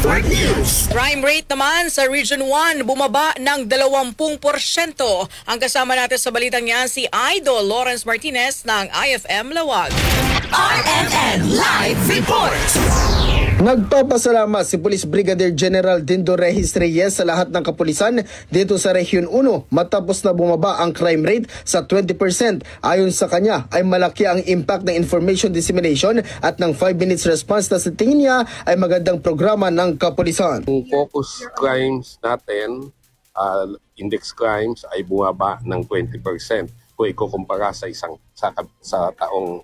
Network News. Crime rate naman sa Region 1 bumaba ng 20%. Ang kasama natin sa balitang yan si Idol Lawrence Martinez ng IFM Lawag. RMN Live Report. Nagpapasalamat si Police Brigadier General Dindo Regis Reyes sa lahat ng kapulisan dito sa Region 1 matapos na bumaba ang crime rate sa 20%. Ayon sa kanya ay malaki ang impact ng information dissemination at ng 5 minutes response na sa tingin niya ay magandang programa ng kapulisan. Ang focus crimes natin, index crimes ay bumaba ng 20% kung ikukumpara sa taong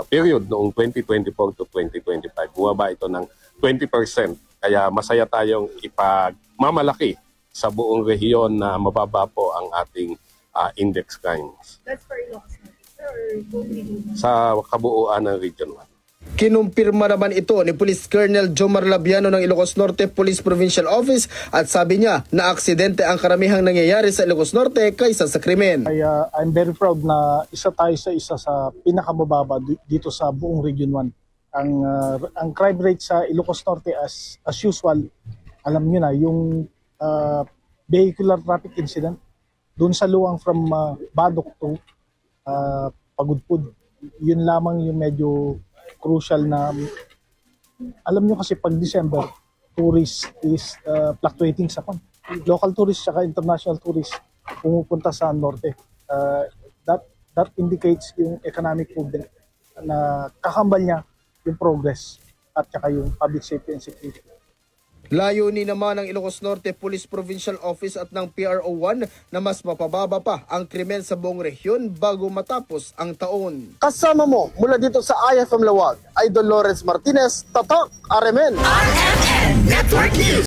period noong 2024 to 2025. Bumaba ito ng 20%. Kaya masaya tayong ipagmamalaki sa buong rehiyon na mababa po ang ating index crimes. That's for Ilocos Norte or Sa kabuuan ng Region 1. Kinumpirma naman ito ni Police Colonel Jomar Labiano ng Ilocos Norte Police Provincial Office at sabi niya na aksidente ang karamihang nangyayari sa Ilocos Norte kaysa sa krimen. I'm very proud na isa sa pinakamababa dito sa buong Region 1. Ang crime rate sa Ilocos Norte as usual, alam niyo na yung vehicular traffic incident doon sa luwang from Badok to Pagudpud. Yun lamang yung medyo crucial na alam nyo kasi pag December tourist is fluctuating sa local tourist saka international tourist pumupunta sa norte. That indicates yung economic movement na kakambal niya yung progress at saka yung public safety and security. Layunin naman ng Ilocos Norte Police Provincial Office at ng PRO1 na mas mapababa pa ang krimen sa buong rehiyon bago matapos ang taon. Kasama mo mula dito sa IFM Lawag, Idol Lawrence Martinez, Tatak, RMN. RMN Network News.